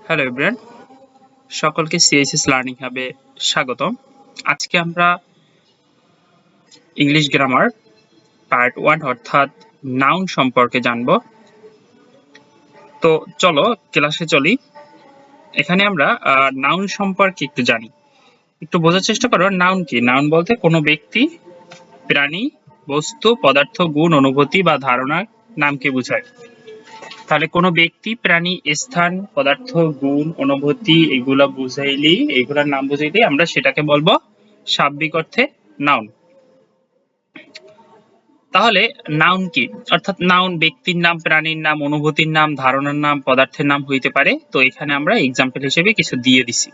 Hello everyone, সকলকে CSS learning হাবে স্বাগতম। আজকে আমরা ইংলিশ গ্রামার পার্ট 1 অর্থাৎ নাউন সম্পর্কে জানব। তো চলো ক্লাসে চলি। এখানে আমরা নাউন সম্পর্কে একটু জানি, একটু বোঝার চেষ্টা করো। নাউন কি? নাউন বলতে কোনো ব্যক্তি, প্রাণী, বস্তু, পদার্থ, গুণ, অনুভূতি বা ধারণার নামকে বোঝায়। তাহলে কোনো ব্যক্তি, প্রাণী, স্থান, পদার্থ, গুণ, অনুভূতি এগুলা বুঝাইলেই, এগুলার নাম বুঝাইলেই আমরা সেটাকে বলবো শাব্দিক অর্থে নাউন। তাহলে নাউন কি? অর্থাৎ নাউন ব্যক্তির নাম, প্রাণীর নাম, অনুভূতির নাম, ধারণার নাম, পদার্থের নাম হইতে পারে। তো এখানে আমরা এক্সাম্পল হিসেবে কিছু দিয়ে দিছি।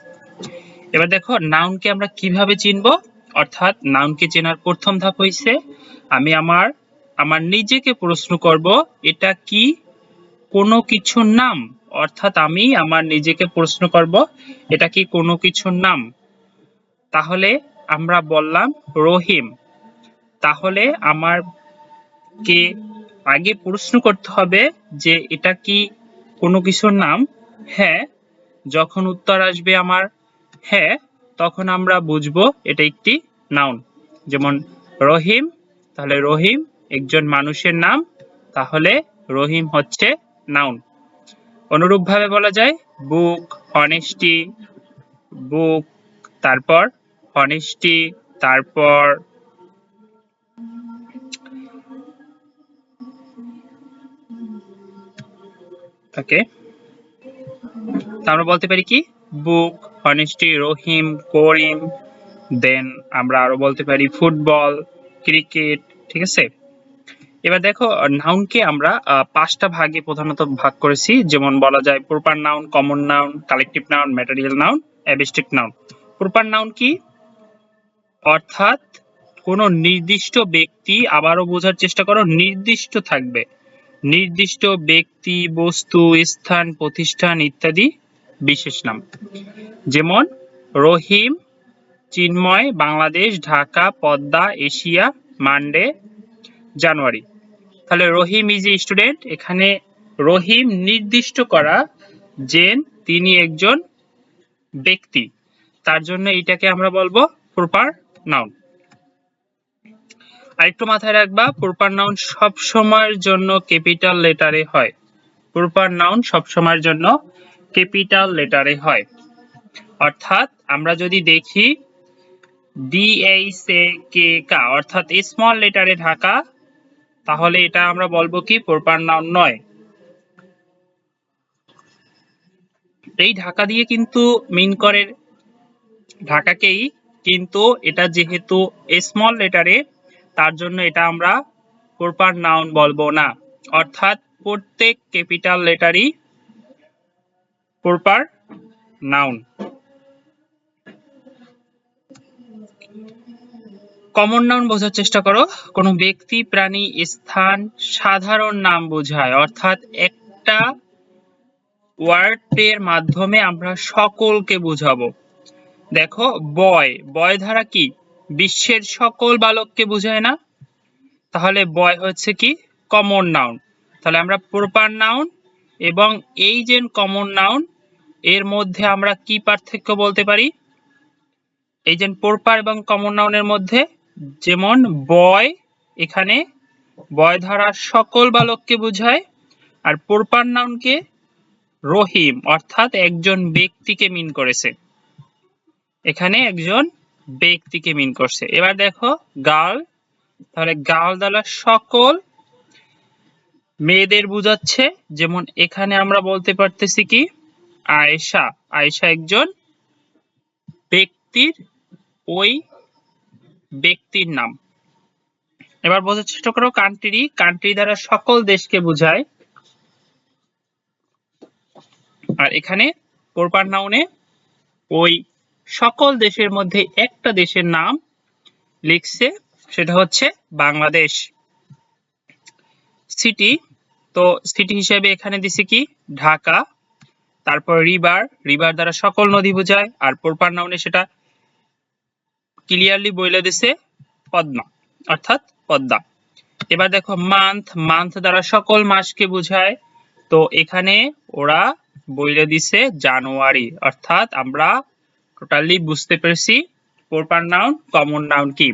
এবার দেখো নাউনকে আমরা কিভাবে চিনবো। অর্থাৎ নাউনকে চেনার প্রথম ধাপ হইছে আমি আমার নিজেকে প্রশ্ন করব, এটা কি কোনো কিছুর নাম? অর্থাৎ আমি আমার নিজেকে প্রশ্ন করব, এটা কি কোনো কিছুর নাম? তাহলে আমরা বললাম রহিম। তাহলে আমার কে আগে প্রশ্ন করতে হবে যে এটা কি কোনো কিছুর নাম? হ্যাঁ। যখন উত্তর আসবে আমার হ্যাঁ, তখন আমরা বুঝবো এটা একটি নাউন। যেমন রহিম, তাহলে রহিম একজন মানুষের নাম, তাহলে রহিম হচ্ছে নাউন। অনুরূপভাবে বলা যায় বুক, অনেস্টি, বুক, তারপর অনেস্টি, তারপর ওকে, আমরা বলতে পারি কি বুক, অনেস্টি, রহিম, করিম। দেন আমরা আরো বলতে পারি ফুটবল, ক্রিকেট। ঠিক আছে। এবার দেখো নাউনকে আমরা 5টা ভাগে প্রধানত ভাগ করেছি। যেমন বলা যায় proper noun, common noun, collective noun, material noun, abstract noun. Proper noun কি? অর্থাৎ কোন নির্দিষ্ট ব্যক্তি, আবারও বোঝার চেষ্টা করো, নির্দিষ্ট থাকবে, নির্দিষ্ট ব্যক্তি, বস্তু, স্থান, প্রতিষ্ঠান ইত্যাদি বিশেষ নাম। যেমন রহিম, চিন্ময়, বাংলাদেশ, ঢাকা, পদ্মা, এশিয়া, মানডে, জানুয়ারি। তাহলে রহিম ইজ এ স্টুডেন্ট। এখানে রহিম নির্দিষ্ট করা যে তিনি একজন ব্যক্তি, তার জন্য এটাকে আমরা বলবো প্রপার নাউন। আরেকটু মাথায় রাখবা, প্রপার নাউন সব সময়ের জন্য ক্যাপিটাল লেটারে হয়। প্রপার নাউন সব সময়ের জন্য ক্যাপিটাল লেটারে হয়। অর্থাৎ আমরা যদি দেখি DHAK অর্থাৎ স্মল লেটারে ঢাকা, তাহলে এটা আমরা বলবো কি প্রপার নাউন নয়। এই ঢাকা দিয়ে কিন্তু মিন করে ঢাকাকেই, কিন্তু এটা যেহেতু স্মল লেটারে, তার জন্য এটা আমরা প্রপার নাউন বলবো না। অর্থাৎ প্রত্যেক ক্যাপিটাল লেটারই প্রপার নাউন। কমন নাউন বোঝার চেষ্টা করো। কোনো ব্যক্তি, প্রাণী, স্থান, সাধারণ নাম বোঝায়। অর্থাৎ একটা ওয়ার্ডের মাধ্যমে আমরা সকলকে বোঝাবো। দেখো বয়, বয় ধারা কি? বিশ্বের সকল বালককে বোঝায় না? তাহলে বয় হচ্ছে কি কমন নাউন। তাহলে আমরা প্রপার নাউন এবং এই যে কমন নাউন, এর মধ্যে আমরা কি পার্থক্য বলতে পারি? এই যে প্রপার এবং কমন নাউনের মধ্যে, যেমন বয়, এখানে বয় ধারা সকল বালককে বোঝায়, আর প্রপার নাউনকে রহিম অর্থাৎ একজন ব্যক্তিকে মিন করেছে। এখানে একজন ব্যক্তিকে মিন করছে। এবার দেখো গার্ল, তাহলে গার্ল দ্বারা সকল মেয়েদের বোঝাচ্ছে। যেমন এখানে আমরা বলতে পারতেছি কি আয়েশা, আয়েশা একজন ব্যক্তির, ওই ব্যক্তির নাম। এবার বোঝার চেষ্টা করো কান্ট্রি, কান্ট্রি দ্বারা সকল দেশকে বোঝায়। আর এখানে প্রপার নাউনে ওই সকল দেশের মধ্যে একটা দেশের নাম লিখছে, সেটা হচ্ছে বাংলাদেশ। সিটি, তো সিটি হিসেবে এখানে দিছে কি ঢাকা। তারপর রিভার, রিভার দ্বারা সকল নদী বোঝায়, আর প্রপার নাউনে সেটা ক্লিয়ারলি বলে দিছে পদ্মা অর্থাৎ পদ্মা। এবার দেখো মান্থ, মান্থ দ্বারা সকল মাসকে বোঝায়। তো এখানে ওরা বইলে দিছে জানুয়ারি, অর্থাৎ আমরা টোটালি বুঝতে পেরেছি প্রপার নাউন কমন নাউন কি।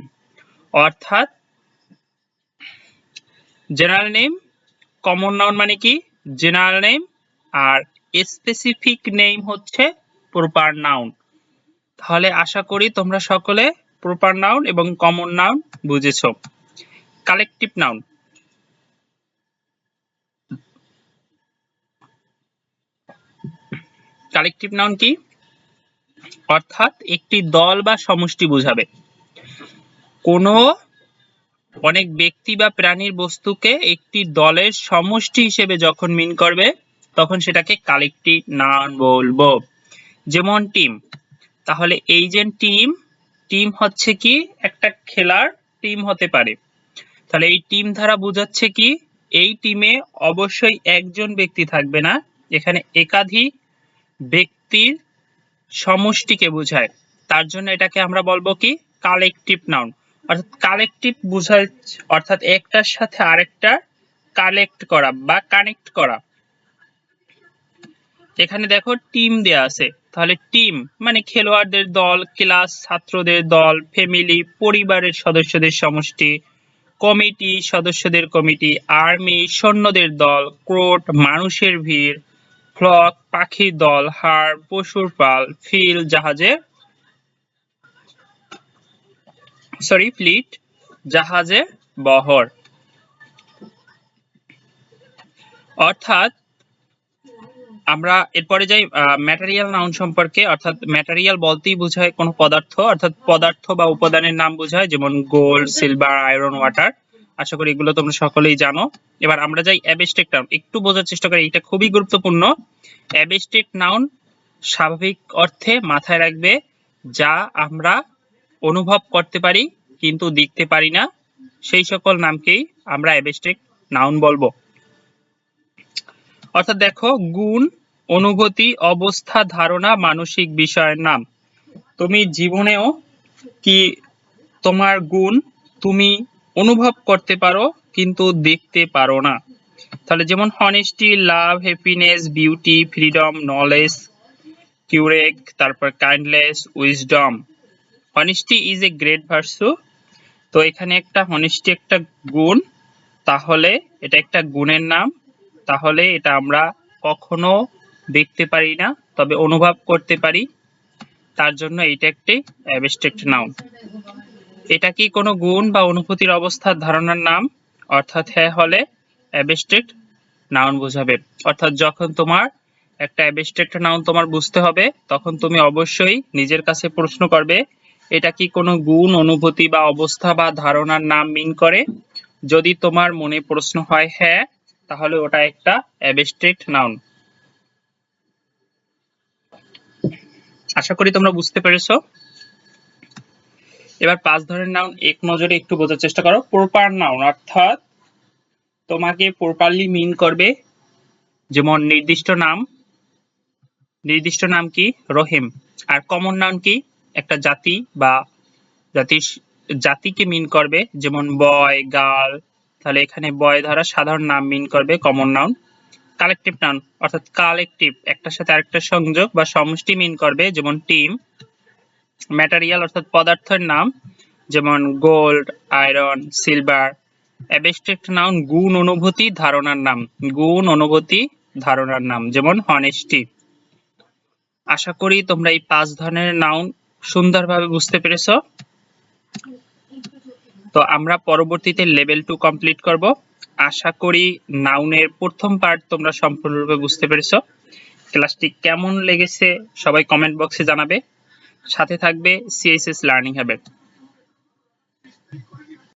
অর্থাৎ জেনারেল নেম, কমন নাউন মানে কি জেনারেল নেম, আর স্পেসিফিক নেম হচ্ছে প্রপার নাউন। তাহলে আশা করি তোমরা সকলে প্রপার নাউন এবং কমন নাউন বুঝেছো। কালেকটিভ নাউন, কালেকটিভ নাউন কি? অর্থাৎ একটি দল বা সমষ্টি বোঝাবে। কোনো অনেক ব্যক্তি বা প্রাণীর বস্তুকে একটি দলের সমষ্টি হিসেবে যখন মিন করবে তখন সেটাকে কালেকটিভ নাউন বলবো। যেমন টিম, তাহলে এই যে টিম, টিম হচ্ছে কি একটা খেলার টিম হতে পারে। তাহলে এই টিম দ্বারা বোঝাচ্ছে কি এই টিমে অবশ্যই একজন ব্যক্তি থাকবে না, এখানে একাধিক ব্যক্তির সমষ্টিকে বোঝায়। তার জন্য এটাকে আমরা বলবো কি কালেকটিভ নাউন। অর্থাৎ কালেকটিভ বোঝায় অর্থাৎ একটার সাথে আরেকটা কালেক্ট করা বা কানেক্ট করা। এখানে দেখো টিম দেয়া আছে, তাহলে টিম মানে খেলোয়াড়দের দল, ক্লাস ছাত্রদের দল, ফ্যামিলি পরিবারের সদস্যদের সমষ্টি, কমিটি সদস্যদের কমিটি, আর্মি সৈন্যদের দল, ক্রোট মানুষের ভিড়, ফ্লক পাখির দল, হাড় পশুর পাল, ফিল জাহাজের ফ্লিট জাহাজের বহর। অর্থাৎ আমরা এরপরে যাই ম্যাটেরিয়াল নাউন সম্পর্কে। অর্থাৎ ম্যাটেরিয়াল বলতেই বোঝায় কোনো পদার্থ, অর্থাৎ পদার্থ বা উপাদানের নাম বোঝায়, যেমন গোল্ড, সিলভার, আয়রন, ওয়াটার। আশা করি এগুলো তোমরা সকলেই জানো। এবার আমরা যাই অ্যাবস্ট্রাক্ট নাউন, একটু বোঝার চেষ্টা করি, এটা খুবই গুরুত্বপূর্ণ। অ্যাবস্ট্রাক্ট নাউন স্বাভাবিক অর্থে মাথায় রাখবে যা আমরা অনুভব করতে পারি কিন্তু দেখতে পারি না, সেই সকল নামকেই আমরা অ্যাবস্ট্রাক্ট নাউন বলবো। অর্থাৎ দেখো গুণ, অনুভূতি, অবস্থা, ধারণা, মানসিক বিষয়ের নাম। তুমি জীবনেও কি তোমার গুণ তুমি অনুভব করতে পারো কিন্তু দেখতে পারো না। তাহলে যেমন হনেস্টি, লাভ, হ্যাপিনেস, বিউটি, ফ্রিডম, নলেজ, কিউরেক, তারপর kindness, wisdom. Honesty is a great virtue. তো এখানে একটা হনেস্টি একটা গুণ, তাহলে এটা একটা গুণের নাম, তাহলে এটা আমরা কখনো দেখতে পারি না তবে অনুভব করতে পারি, তার জন্য এটা একটি অ্যাবস্ট্রাক্ট নাউন। এটা কি কোনো গুণ বা অনুভূতির অবস্থার ধারণার নাম? অর্থাৎ হ্যাঁ হলে অ্যাবস্ট্রাক্ট নাউন বোঝাবে। অর্থাৎ যখন তোমার একটা অ্যাবস্ট্রাক্ট নাউন তোমার বুঝতে হবে তখন তুমি অবশ্যই নিজের কাছে প্রশ্ন করবে এটা কি কোনো গুণ, অনুভূতি বা অবস্থা বা ধারণার নাম মিন করে? যদি তোমার মনে প্রশ্ন হয় হ্যাঁ, তাহলে ওটা একটা অ্যাবস্ট্রাক্ট নাউন। আশা করি তোমরা বুঝতে পেরেছো। এবার 5 ধরনের নাউন এক নজরে একটু বোঝার চেষ্টা করো। প্রপার নাউন অর্থাৎ তোমাকে প্রপারলি মিন করবে, যেমন নির্দিষ্ট নাম, নির্দিষ্ট নাম কি রহিম। আর কমন নাউন কি একটা জাতি বা জাতিকে মিন করবে, যেমন বয়, গার্ল। তাহলে এখানে বয় দ্বারা সাধারণ নাম মিন করবে কমন নাউন। কালেকটিভ নাউন অর্থাৎ কালেকটিভ একটার সাথে আরেকটা সংযোগ বা সমষ্টি মিন করবে, যেমন টিম। ম্যাটেরিয়াল অর্থাৎ পদার্থের নাম, যেমন gold, iron, silver. Abstract noun গুণ, অনুভূতি, ধারণার নাম, গুণ, অনুভূতি, ধারণার নাম, যেমন হনেস্টি। আশা করি তোমরা এই 5 ধরনের নাউন সুন্দরভাবে বুঝতে পেরেছো। তো আমরা পরবর্তীতে লেভেল 2 কমপ্লিট করব। আশা করি নাউনের প্রথম পার্ট তোমরা সম্পূর্ণরূপে বুঝতে পেরেছো। ক্লাসটি কেমন লেগেছে সবাই কমেন্ট বক্সে জানাবে। সাথে থাকবে সিএসএস লার্নিং হাবের।